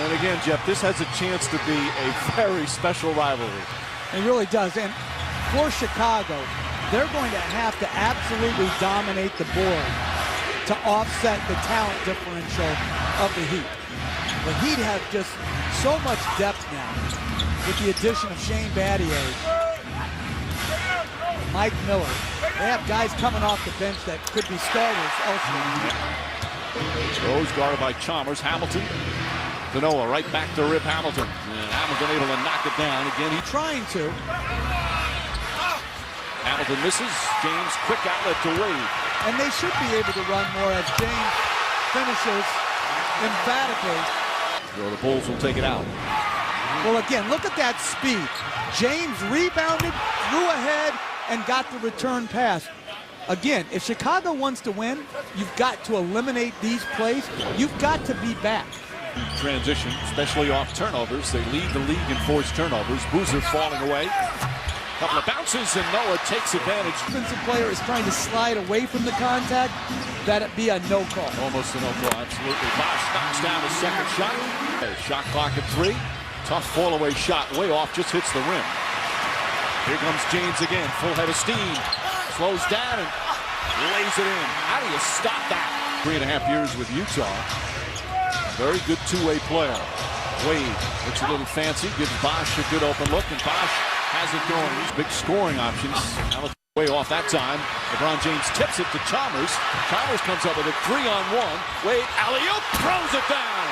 And again, Jeff, this has a chance to be a very special rivalry. It really does. And for Chicago, they're going to have to absolutely dominate the board to offset the talent differential of the Heat. The Heat have just so much depth now with the addition of Shane Battier, Mike Miller. They have guys coming off the bench that could be starters elsewhere. Rose guarded by Chalmers. Hamilton. Noah right back to Rip Hamilton. And Hamilton able to knock it down. Again, he's Trying to. Hamilton misses. James, quick outlet to Wade. And they should be able to run more as James finishes emphatically. So the Bulls will take it out. Well, again, look at that speed. James rebounded, threw ahead, and got the return pass. Again, if Chicago wants to win, you've got to eliminate these plays. You've got to be back. Transition, especially off turnovers. They lead the league in forced turnovers. Boozer falling away. Couple of bounces, and Noah takes advantage. Defensive player is trying to slide away from the contact. That'd be a no call. Almost a no call, absolutely. Bosch knocks down his second shot. Shot clock at 3. Tough fall-away shot, way off, just hits the rim. Here comes James again, full head of steam. Slows down and lays it in. How do you stop that? 3.5 years with Utah. Very good two-way player. Wade looks a little fancy, gives Bosch a good open look, and Bosch has it going. These big scoring options. Hamilton way off that time. LeBron James tips it to Chalmers. Chalmers comes up with a 3-on-1. Wade, alley-oop, throws it down.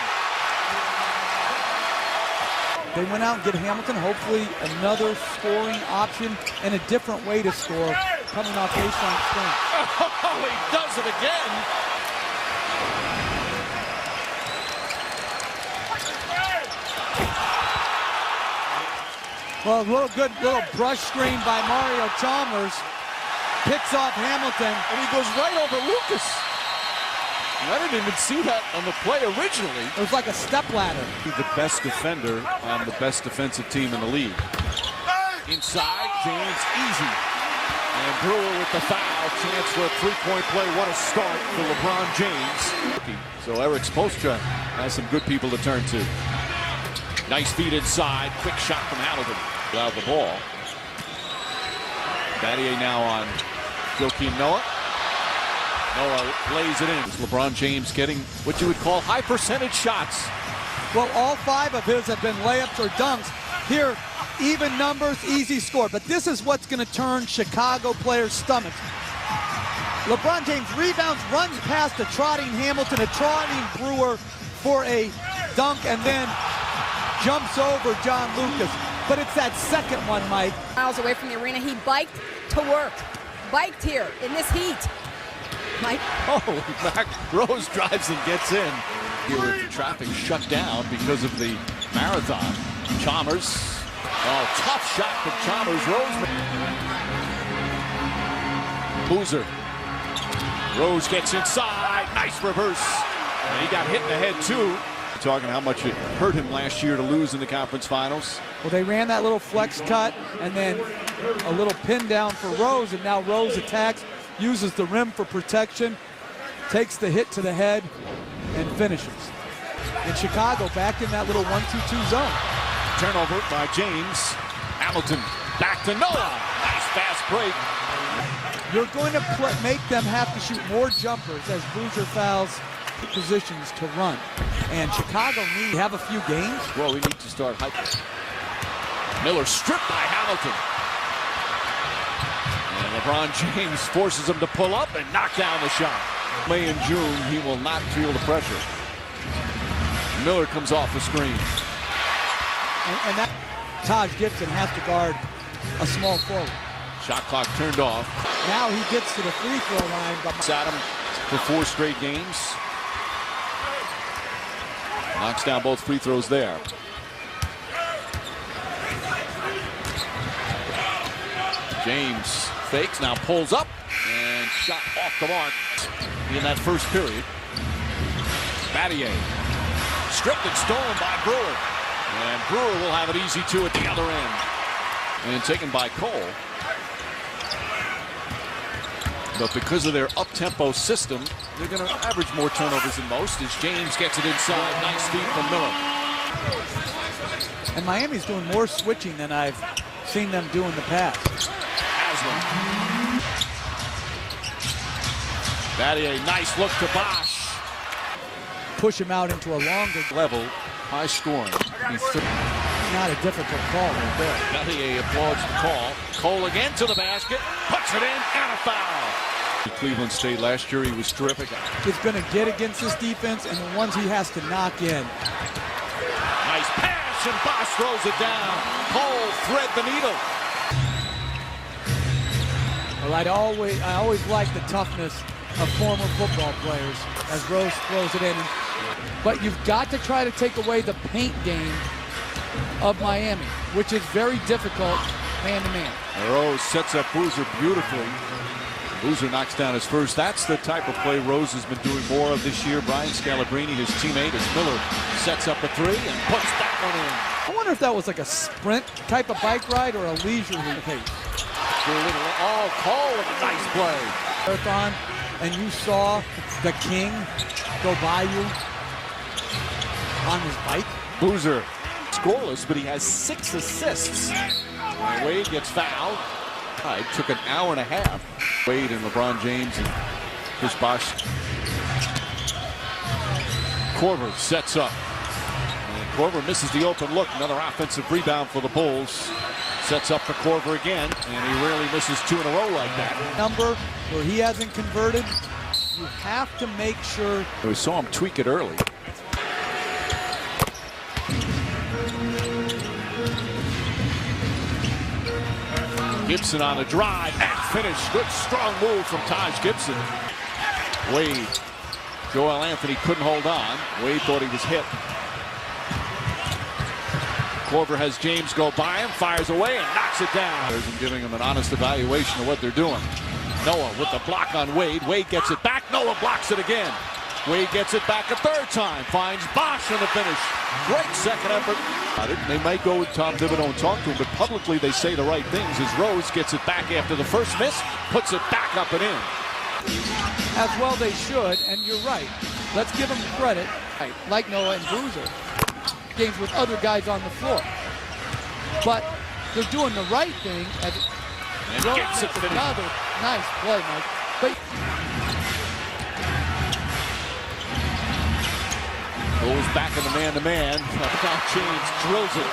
They went out and get Hamilton, hopefully another scoring option and a different way to score coming off baseline screen. Oh, he does it again. Well, good little brush screen by Mario Chalmers. Picks off Hamilton. And he goes right over Lucas. I didn't even see that on the play originally. It was like a stepladder. He's the best defender on the best defensive team in the league. Inside, James, easy. And Brewer with the foul. Chance for a three-point play. What a start for LeBron James. So Eric Spoelstra has some good people to turn to. Nice feed inside. Quick shot from Hamilton. Out the ball. Battier now on Joakim Noah. Noah lays it in. LeBron James getting what you would call high percentage shots. Well, all 5 of his have been layups or dunks. Here, even numbers, easy score. But this is what's going to turn Chicago players' stomachs. LeBron James rebounds, runs past a trotting Hamilton, a trotting Brewer for a dunk, and then jumps over John Lucas. But it's that second one, Mike. Miles away from the arena, he biked to work. Biked here in this heat. Mike. Holy Mac. Rose drives and gets in. Here with the traffic shut down because of the marathon. Chalmers. Oh, tough shot from Chalmers. Rose. Boozer. Rose gets inside. Nice reverse. And he got hit in the head, too. Talking how much it hurt him last year to lose in the conference finals. Well, they ran that little flex cut and then a little pin down for Rose, and now Rose attacks, uses the rim for protection, takes the hit to the head, and finishes. And Chicago back in that little 1-2-2 zone. Turnover by James. Hamilton back to Noah. Nice fast break. You're going to make them have to shoot more jumpers as Boozer fouls positions to run. And Chicago need to have a few games. Well, we need to start hyping. Miller stripped by Hamilton. And LeBron James forces him to pull up and knock down the shot. May and June, he will not feel the pressure. Miller comes off the screen. And that Taj Gibson has to guard a small forward. Shot clock turned off. Now he gets to the free throw line. But sat him for 4 straight games. Knocks down both free throws there. James fakes, now pulls up, and shot off the mark in that first period. Battier, stripped and stolen by Brewer. And Brewer will have it easy, too, at the other end. And taken by Cole. But because of their up-tempo system, they're going to average more turnovers than most as James gets it inside. Nice feed from Miller. And Miami's doing more switching than I've seen them do in the past. Haslam. Battier, nice look to Bosch. Push him out into a longer Level, high scoring. Not a difficult call right there. Battier applauds the call. Cole again to the basket, puts it in, and a foul. Cleveland State last year, he was terrific. He's going to get against this defense and the ones he has to knock in. Nice pass, and Bosch throws it down. Cole thread the needle. Well, I always like the toughness of former football players as Rose throws it in. But you've got to try to take away the paint game of Miami, which is very difficult man-to-man. Rose sets up Boozer beautifully. Boozer knocks down his first. That's the type of play Rose has been doing more of this year. Brian Scalabrine, his teammate, as Miller sets up a three and puts that one in. I wonder if that was like a sprint type of bike ride or a leisurely pace. Oh, Cole with a nice play. Marathon, and you saw the king go by you on his bike. Boozer scoreless, but he has 6 assists. And Wade gets fouled. It took an hour and a half. Wade and LeBron James and Chris Bosh. Korver sets up. And Korver misses the open look. Another offensive rebound for the Bulls. Sets up for Korver again, and he rarely misses 2 in a row like that. Number where he hasn't converted, you have to make sure. We saw him tweak it early. Gibson on the drive and finish. Good strong move from Taj Gibson. Wade. Joel Anthony couldn't hold on. Wade thought he was hit. Korver has James go by him, fires away, and knocks it down. And giving him an honest evaluation of what they're doing. Noah with the block on Wade. Wade gets it back. Noah blocks it again. Wade gets it back a third time. Finds Bosch on the finish. Great second effort. They might go with Tom Thibodeau and talk to him, but publicly they say the right things as Rose gets it back after the first miss, puts it back up and in. As well they should, and you're right. Let's give them credit, like Noah and Boozer. Games with other guys on the floor. But they're doing the right thing. And gets it finished. Another nice play, Mike. But goes back in the man-to-man. Now James drills it.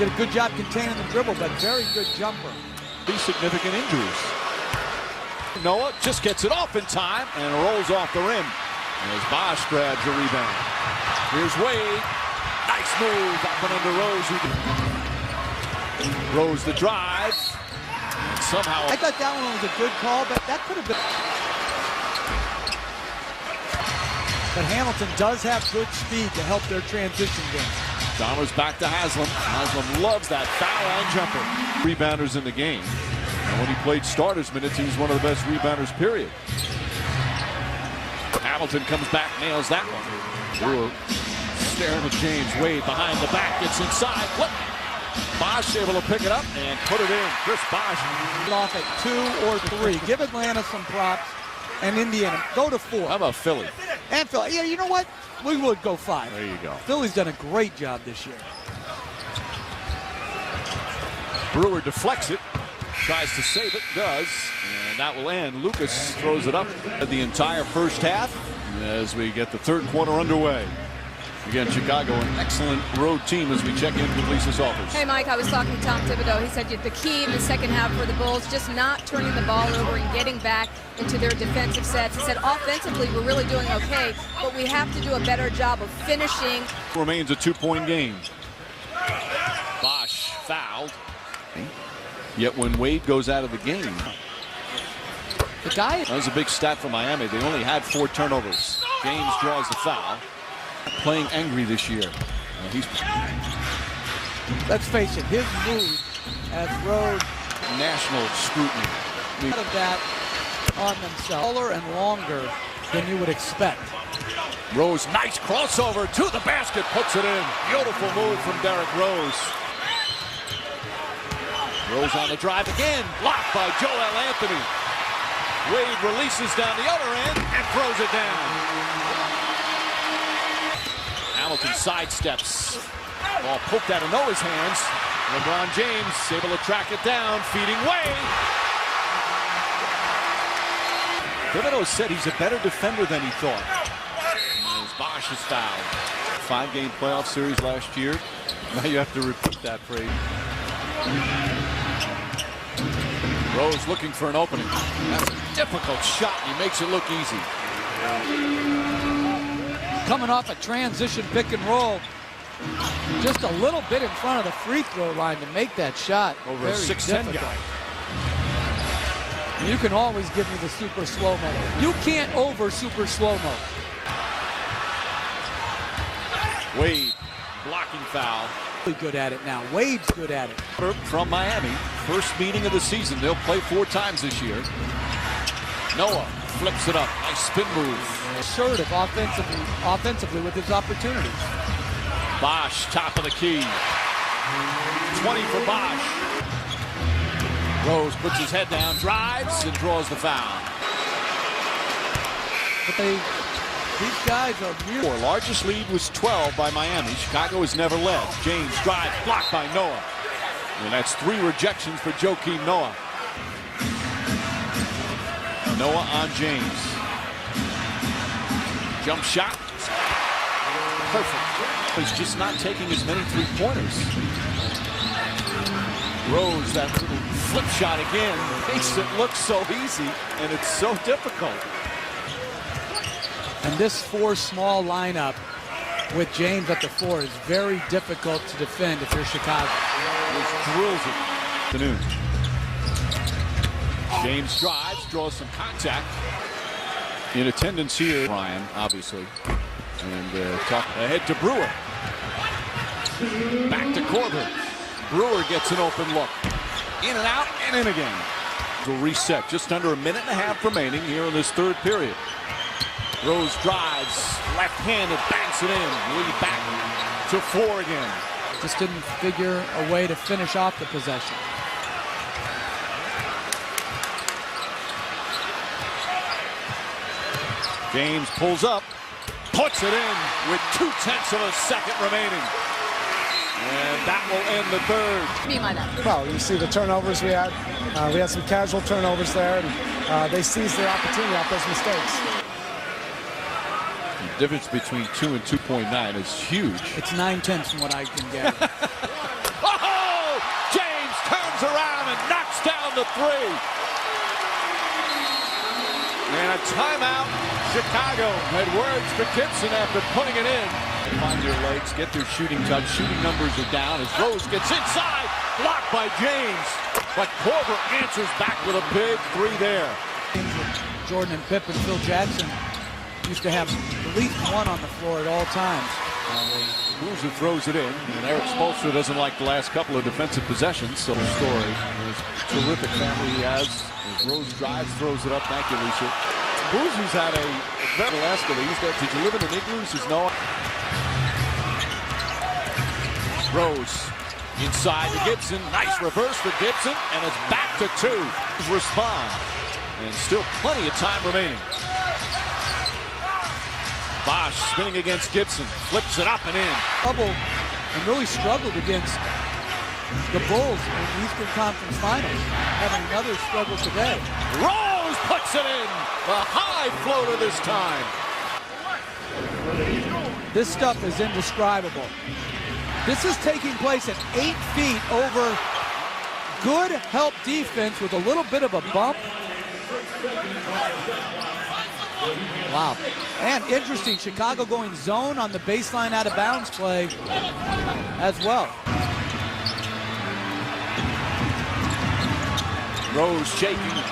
did a good job containing the dribble, but very good jumper. These significant injuries. Noah just gets it off in time and rolls off the rim. As Bosch grabs a rebound. Here's Wade. Nice move up and under Rose. Rose the drive. And somehow. I thought that one was a good call, but that could have been. But Hamilton does have good speed to help their transition game. Chalmers back to Haslam. Haslam loves that foul and jumper. Rebounders in the game. And when he played starters minutes, he was one of the best rebounders, period. Hamilton comes back, nails that one. Brewer staring at James. Wade behind the back, gets inside. Flip. Bosch able to pick it up and put it in. Chris Bosch. Off at 2 or 3. Give Atlanta some props. And Indiana, go to 4. How about Philly? And Philly. Yeah, you know what? We would go 5. There you go. Philly's done a great job this year. Brewer deflects it. Tries to save it, does, and that will end. Lucas throws it up the entire first half as we get the third quarter underway. Again, Chicago, an excellent road team as we check in with Lisa Salters. Hey, Mike, I was talking to Tom Thibodeau. He said the key in the second half for the Bulls, just not turning the ball over and getting back into their defensive sets. He said offensively, we're really doing okay, but we have to do a better job of finishing. Remains a 2-point game. Bosch fouled. Yet when Wade goes out of the game, that was a big stat for Miami. They only had 4 turnovers. James draws the foul. Playing angry this year. Let's face it, his mood has rode national scrutiny. out of that on themselves. Taller and longer than you would expect. Rose, nice crossover to the basket, puts it in. Beautiful move from Derrick Rose. Rose on the drive again, blocked by Joel Anthony. Wade releases down the other end and throws it down. Hamilton sidesteps. Ball poked out of Noah's hands. LeBron James able to track it down, feeding Wade. Thibodeau said he's a better defender than he thought. As Bosh is fouled. 5-game playoff series last year. Now you have to repeat that phrase. Rose looking for an opening. That's a difficult shot. He makes it look easy. Coming off a transition pick and roll. Just a little bit in front of the free throw line to make that shot. Over a 6'10" guy. You can always give me the super slow-mo. You can't over super slow-mo. Wade, blocking foul. Really good at it now. Wade's good at it. From Miami, first meeting of the season. They'll play 4 times this year. Noah flips it up. Nice spin move. Assertive offensively with his opportunities. Bosh, top of the key. 20 for Bosh. Rose puts his head down, drives, and draws the foul. But these guys are really... Our largest lead was 12 by Miami. Chicago has never led. James drives, blocked by Noah. And that's 3 rejections for Joakim Noah. Noah on James. Jump shot. Perfect. He's just not taking as many 3-pointers. Rose, that little flip shot again, makes it look so easy, and it's so difficult. And this 4 small lineup with James at the 4 is very difficult to defend if you're Chicago. Just drills it. Noon. James drives, draws some contact. In attendance here, Ryan, obviously. And talk ahead to Brewer. Back to Corbin. Brewer gets an open look. In and out and in again. Will reset. Just under a minute and a half remaining here in this 3rd period. Rose drives, left-handed, banks it in. Lead back to 4 again. Just didn't figure a way to finish off the possession. James pulls up, puts it in with 2/10 of a second remaining. And that will end the 3rd. Be my that. Well, you see the turnovers we had. We had some casual turnovers there, and they seized their opportunity off those mistakes. The difference between 2 and 2.9 is huge. It's 9/10 from what I can get. Oh! James turns around and knocks down the 3. And a timeout. Chicago had words for Gibson after putting it in. Find your legs, get their shooting touch. Shooting numbers are down as Rose gets inside. Blocked by James. But Korver answers back with a big 3 there. Jordan and Pippen, Phil Jackson used to have at least 1 on the floor at all times. Boozer throws it in, and Eric Spoelstra doesn't like the last couple of defensive possessions. So the story, his terrific family he has. As Rose drives, throws it up. Thank you, Lisa. Boozer's had a very last of these. Did you live in an igloo? Says no. Rose inside to Gibson. Nice reverse for Gibson, and it's back to 2. Respond, and still plenty of time remaining. Bosh spinning against Gibson, flips it up and in. Trouble and really struggled against the Bulls in the Eastern Conference Finals. Having another struggle today. Rose puts it in. The high floater this time. This stuff is indescribable. This is taking place at 8 feet over good help defense with a little bit of a bump. Wow. And interesting, Chicago going zone on the baseline out of bounds play as well. Rose shaking.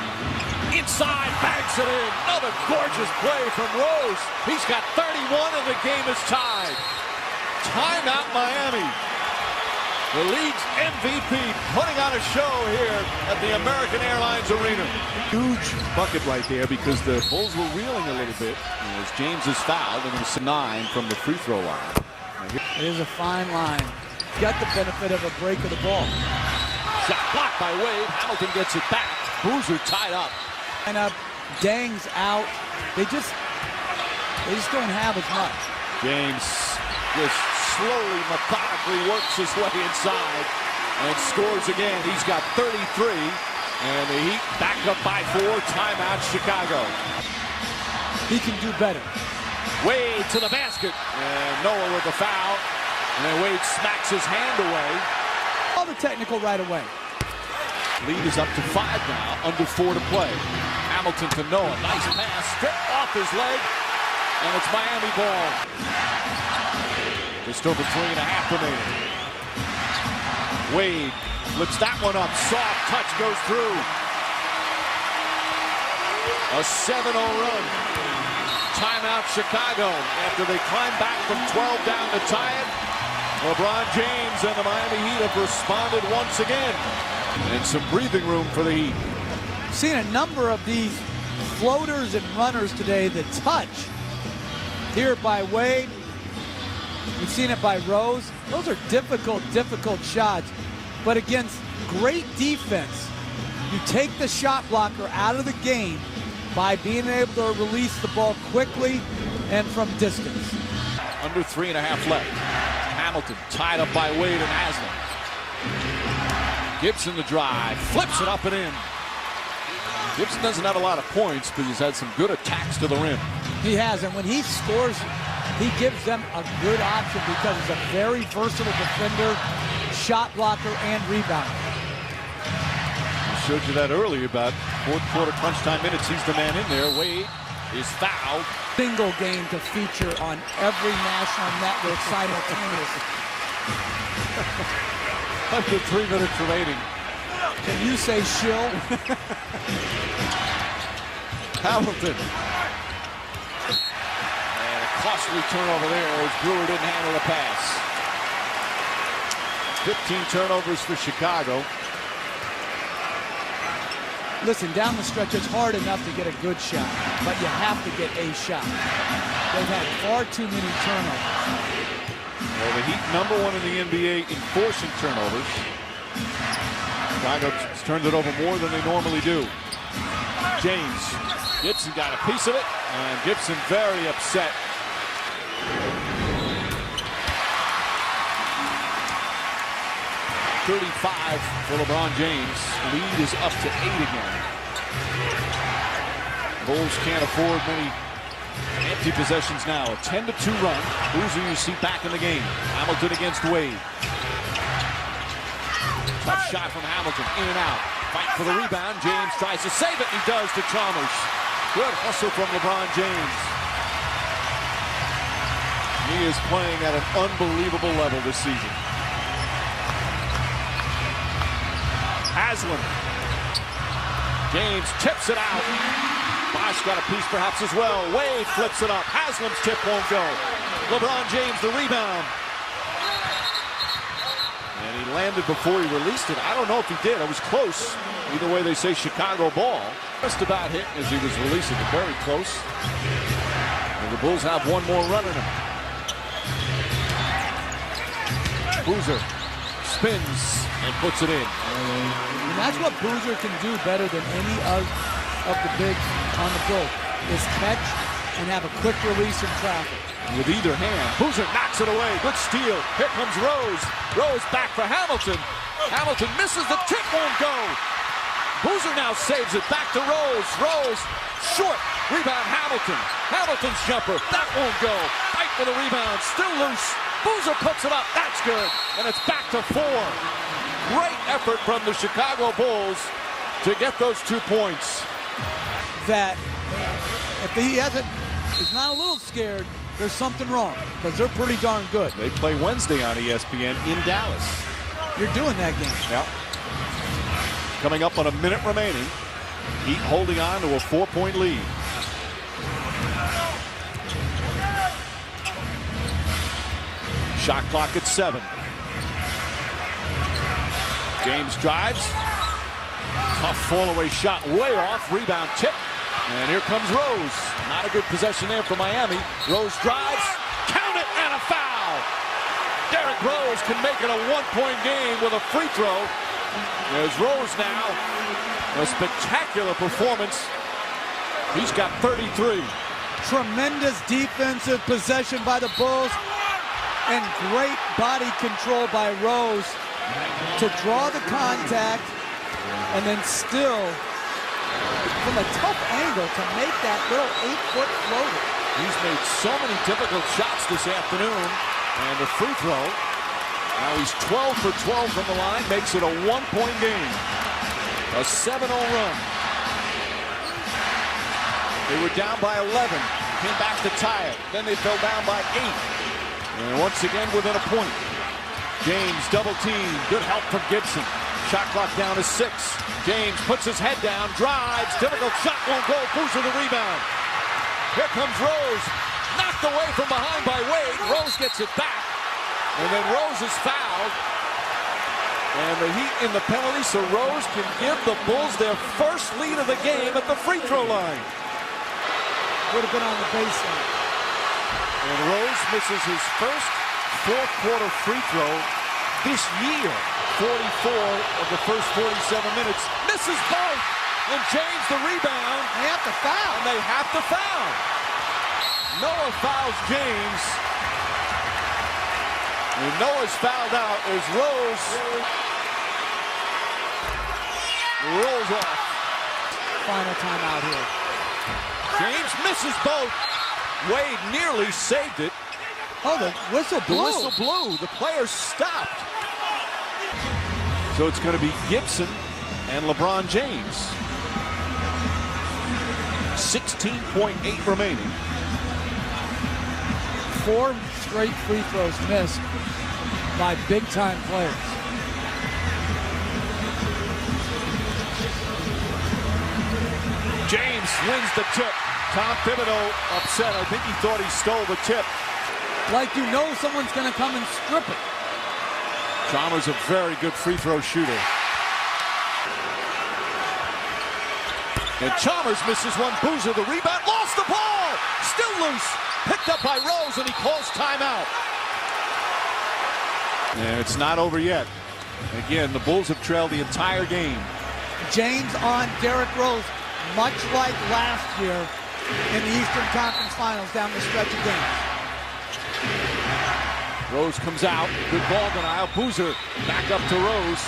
Inside, banks it in. Another gorgeous play from Rose. He's got 31 and the game is tied. Timeout Miami. The league's MVP putting on a show here at the American Airlines Arena. Huge bucket right there because the Bulls were reeling a little bit. And as James is fouled, they're going to see 9 from the free throw line. It is a fine line. Got the benefit of a break of the ball. Shot blocked by Wade. Hamilton gets it back. Boozer tied up. And Dang's out. They just don't have as much. James just slowly, methodically works his way inside and scores again. He's got 33, and the Heat back up by 4. Timeout, Chicago. He can do better. Wade to the basket, and Noah with the foul, and then Wade smacks his hand away. All the technical right away. Lead is up to 5 now, under 4 to play. Hamilton to Noah, nice pass, stripped off his leg, and it's Miami ball. Just over 3.5 remaining. Wade flips that one up, soft touch goes through. A 7-0 run. Timeout Chicago after they climb back from 12 down to tie it. LeBron James and the Miami Heat have responded once again. And some breathing room for the Heat. Seen a number of these floaters and runners today that touch. Here by Wade. We've seen it by Rose. Those are difficult shots. But against great defense, you take the shot blocker out of the game by being able to release the ball quickly and from distance. Under 3.5 left. Hamilton tied up by Wade and Haslam. Gibson the drive, flips it up and in. Gibson doesn't have a lot of points, but he's had some good attacks to the rim. He has, and when he scores, he gives them a good option because he's a very versatile defender, shot blocker, and rebounder. I showed you that earlier about fourth quarter crunch time minutes. He's the man in there. Wade is fouled. Single game to feature on every national network simultaneously. Under 3 minutes remaining. Can you say shill? Hamilton. And a costly turnover there as Brewer didn't handle the pass. 15 turnovers for Chicago. Listen, down the stretch, it's hard enough to get a good shot, but you have to get a shot. They've had far too many turnovers. Well, the Heat #1 in the NBA in forcing turnovers. Chicago turns it over more than they normally do. James. Gibson got a piece of it, and Gibson very upset. .35 for LeBron James. Lead is up to 8 again. Bulls can't afford many empty possessions now. A 10-2 run. Boozer you see back in the game. Hamilton against Wade. Tough shot from Hamilton. In and out. Fight for the rebound. James tries to save it. He does to Chalmers. Good hustle from LeBron James. He is playing at an unbelievable level this season. Haslam. James tips it out. Bosh got a piece perhaps as well. Wade flips it up. Haslam's tip won't go. LeBron James the rebound. And he landed before he released it. I don't know if he did. It was close. Either way, they say Chicago ball. Just about hit as he was releasing it. Very close. And the Bulls have one more run in him. Boozer spins and puts it in. And that's what Boozer can do better than any of the bigs on the Bulls, is catch and have a quick release in traffic. With either hand, Boozer knocks it away. Good steal. Here comes Rose. Rose back for Hamilton. Hamilton misses. The tip won't go. Boozer now saves it. Back to Rose. Rose short. Rebound Hamilton. Hamilton's jumper. That won't go. Fight for the rebound. Still loose. Boozer puts it up. That's good. And it's back to 4. Great effort from the Chicago Bulls to get those 2 points. That if he is not a little scared, there's something wrong, because they're pretty darn good. They play Wednesday on ESPN in Dallas. You're doing that game. Yeah. Coming up on a minute remaining. Heat holding on to a 4-point lead. Shot clock at 7. James drives. Tough fall-away shot way off. Rebound tip. And here comes Rose. Not a good possession there for Miami. Rose drives. Count it, and a foul. Derrick Rose can make it a 1-point game with a free throw. There's Rose now. A spectacular performance. He's got 33. Tremendous defensive possession by the Bulls. And great body control by Rose to draw the contact and then still, from a tough angle, to make that little 8-foot floater. He's made so many difficult shots this afternoon. And the free throw. Now he's 12 for 12 from the line, makes it a 1-point game. A 7-0 run. They were down by 11, came back to tie it. Then they fell down by 8. And once again within a point. James double team, good help from Gibson. Shot clock down to 6. James puts his head down, drives, difficult shot, won't go, Boozer the rebound. Here comes Rose, knocked away from behind by Wade. Rose gets it back, and then Rose is fouled. And the Heat in the penalty, so Rose can give the Bulls their first lead of the game at the free throw line. Would have been on the baseline. And Rose misses his first fourth quarter free throw this year. 44 of the first 47 minutes. Misses both. And James the rebound. They have to foul. And they have to foul. Noah fouls James. And Noah's fouled out as Rose rolls off. Final timeout here. James misses both. Wade nearly saved it. Oh, the whistle blew. The whistle blew. The players stopped. So it's going to be Gibson and LeBron James. 16.8 remaining. 4 straight free throws missed by big-time players. James wins the tip. Tom Thibodeau upset. I think he thought he stole the tip. Like you know someone's going to come and strip it. Chalmers a very good free throw shooter. And Chalmers misses one. Boozer the rebound. Lost the ball. Still loose. Picked up by Rose, and he calls timeout. And it's not over yet. Again, the Bulls have trailed the entire game. James on Derrick Rose, much like last year in the Eastern Conference Finals down the stretch of games. Rose comes out. Good ball denial. Boozer back up to Rose.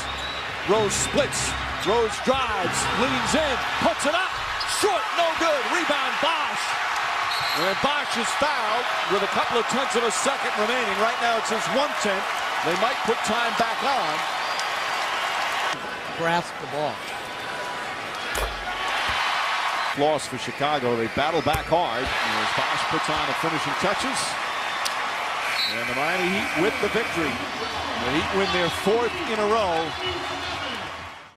Rose splits. Rose drives. Leans in. Puts it up. Short. No good. Rebound Bosch. And Bosch is fouled with a couple of tenths of a second remaining. Right now it says 1/10. They might put time back on. Grasp the ball. Loss for Chicago. They battle back hard. As Bosch puts on the finishing touches. And the Miami Heat with the victory. The Heat win their 4th in a row.